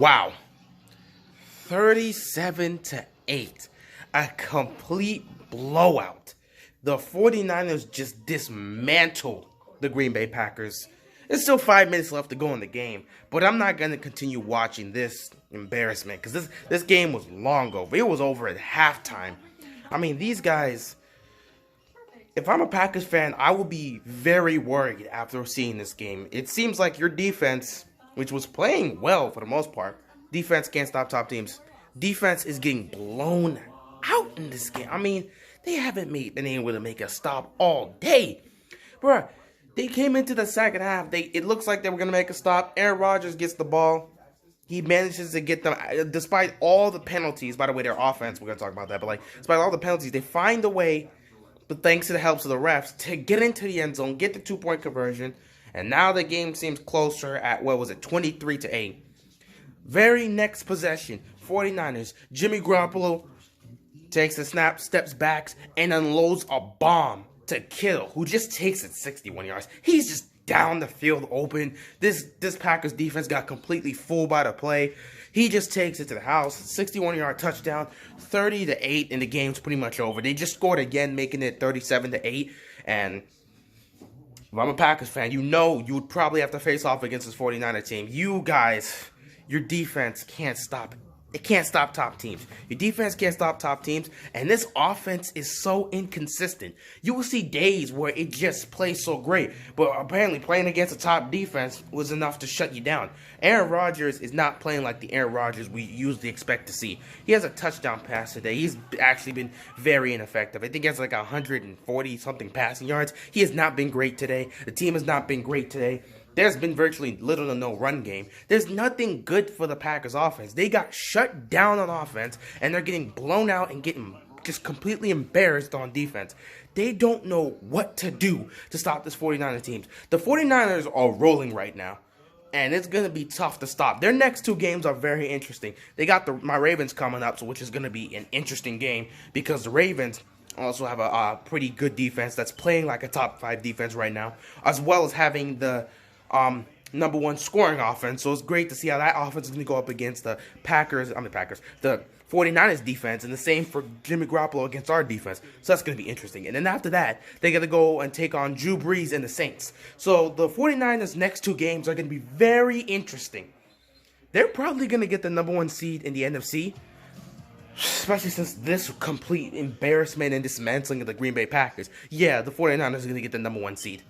Wow. 37-8. A complete blowout. The 49ers just dismantled the Green Bay Packers. There's still 5 minutes left to go in the game, but I'm not going to continue watching this embarrassment because this game was long over. It was over at halftime. I mean, these guys, if I'm a Packers fan, I will be very worried after seeing this game. It seems like your defense, which was playing well for the most part, defense can't stop top teams. Defense is getting blown out in this game. I mean, they haven't been able to make a stop all day. Bruh, they came into the second half. It looks like they were going to make a stop. Aaron Rodgers gets the ball. He manages to get them, despite all the penalties. By the way, their offense, we're going to talk about that. But, despite all the penalties, they find a way, but thanks to the helps of the refs, to get into the end zone, get the 2-point conversion. And now the game seems closer at, 23-8. Very next possession, 49ers. Jimmy Garoppolo takes a snap, steps back, and unloads a bomb to Kittle, who just takes it 61 yards. He's just down the field open. This Packers defense got completely fooled by the play. He just takes it to the house. 61-yard touchdown, 30-8, and the game's pretty much over. They just scored again, making it 37-8. And if I'm a Packers fan, you know you would probably have to face off against this 49er team. You guys, your defense can't stop it. It can't stop top teams. Your defense can't stop top teams. And this offense is so inconsistent. You will see days where it just plays so great. But apparently playing against a top defense was enough to shut you down. Aaron Rodgers is not playing like the Aaron Rodgers we usually expect to see. He has a touchdown pass today. He's actually been very ineffective. I think he has 140-something passing yards. He has not been great today. The team has not been great today. There's been virtually little to no run game. There's nothing good for the Packers offense. They got shut down on offense, and they're getting blown out and getting just completely embarrassed on defense. They don't know what to do to stop this 49er team. The 49ers are rolling right now, and it's going to be tough to stop. Their next 2 games are very interesting. They got my Ravens coming up, which is going to be an interesting game because the Ravens also have a pretty good defense that's playing like a top 5 defense right now, as well as having the number 1 scoring offense. So it's great to see how that offense is going to go up against the 49ers defense, and the same for Jimmy Garoppolo against our defense. So that's going to be interesting. And then after that, they're going to go and take on Drew Brees and the Saints. So the 49ers' next 2 games are going to be very interesting. They're probably going to get the number 1 seed in the NFC, especially since this complete embarrassment and dismantling of the Green Bay Packers. Yeah, the 49ers are going to get the number 1 seed.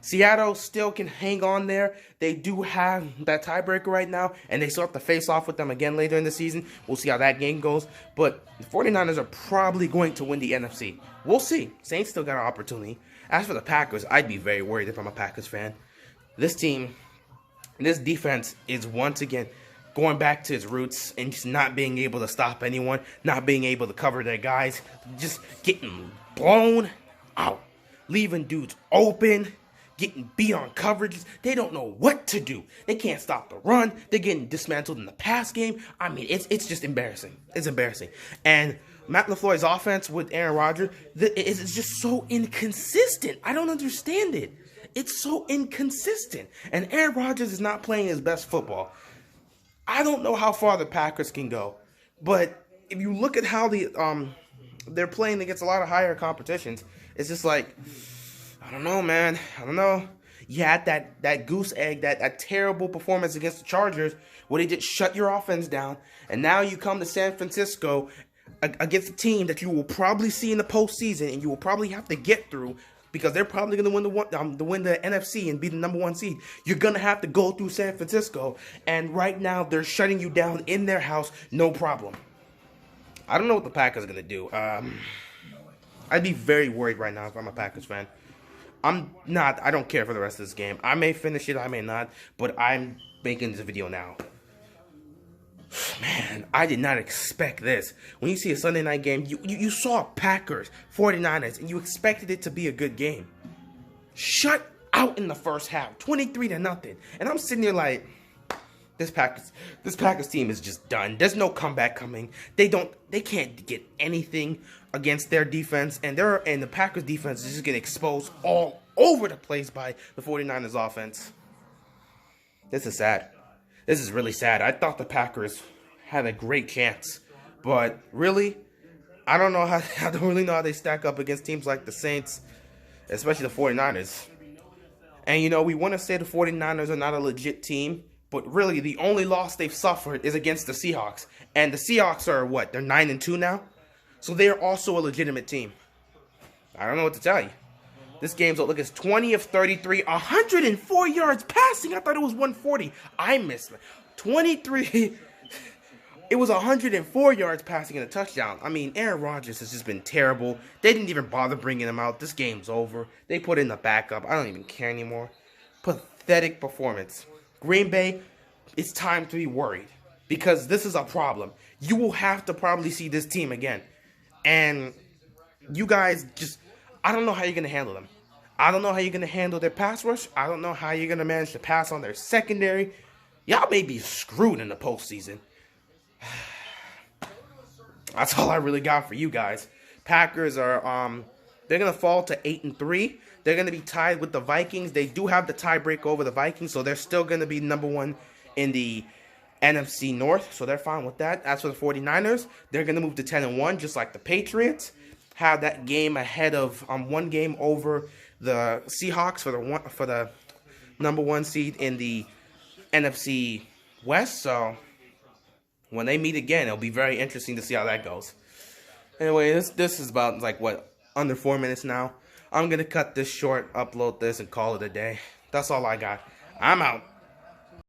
Seattle still can hang on there. They do have that tiebreaker right now, and they still have to face off with them again later in the season. We'll see how that game goes. But the 49ers are probably going to win the NFC. We'll see. Saints still got an opportunity. As for the Packers, I'd be very worried if I'm a Packers fan. This team, this defense is once again going back to its roots and just not being able to stop anyone, not being able to cover their guys, just getting blown out, leaving dudes open, getting beat on coverages. They don't know what to do. They can't stop the run. They're getting dismantled in the pass game. I mean, it's just embarrassing. It's embarrassing. And Matt LaFleur's offense with Aaron Rodgers is just so inconsistent. I don't understand it. It's so inconsistent. And Aaron Rodgers is not playing his best football. I don't know how far the Packers can go. But if you look at how they're playing against a lot of higher competitions, it's just like, I don't know, man. I don't know. You had that goose egg, that terrible performance against the Chargers where they just shut your offense down. And now you come to San Francisco against a team that you will probably see in the postseason and you will probably have to get through because they're probably going to win the NFC and be the number 1 seed. You're going to have to go through San Francisco. And right now they're shutting you down in their house. No problem. I don't know what the Packers are going to do. I'd be very worried right now if I'm a Packers fan. I don't care for the rest of this game. I may finish it, I may not, but I'm making this video now. Man, I did not expect this. When you see a Sunday night game, you saw Packers, 49ers, and you expected it to be a good game. Shut out in the first half, 23-0. And I'm sitting there like, this Packers team is just done. There's no comeback coming. They can't get anything against their defense, and the Packers defense is just getting exposed all over the place by the 49ers offense. This is sad. This is really sad. I thought the Packers had a great chance, but really, I don't know how. I don't really know how they stack up against teams like the Saints, especially the 49ers. And, you know, we want to say the 49ers are not a legit team, but really the only loss they've suffered is against the Seahawks. And the Seahawks are what? They're 9-2 now? So they're also a legitimate team. I don't know what to tell you. This game's look is 20 of 33, 104 yards passing. I thought it was 140. I missed it. 23. It was 104 yards passing and a touchdown. I mean, Aaron Rodgers has just been terrible. They didn't even bother bringing him out. This game's over. They put in the backup. I don't even care anymore. Pathetic performance. Green Bay, it's time to be worried because this is a problem. You will have to probably see this team again. And you guys just, I don't know how you're going to handle them. I don't know how you're going to handle their pass rush. I don't know how you're going to manage to pass on their secondary. Y'all may be screwed in the postseason. That's all I really got for you guys. Packers are they're gonna fall to 8-3. They're gonna be tied with the Vikings. They do have the tiebreak over the Vikings, so they're still gonna be #1 in the NFC North. So they're fine with that. As for the 49ers, they're gonna move to 10-1, just like the Patriots. Have that game ahead of one game over the Seahawks for the #1 seed in the NFC West. So when they meet again, it'll be very interesting to see how that goes. Anyway, this is about, like, what, under 4 minutes now. I'm going to cut this short, upload this, and call it a day. That's all I got. I'm out.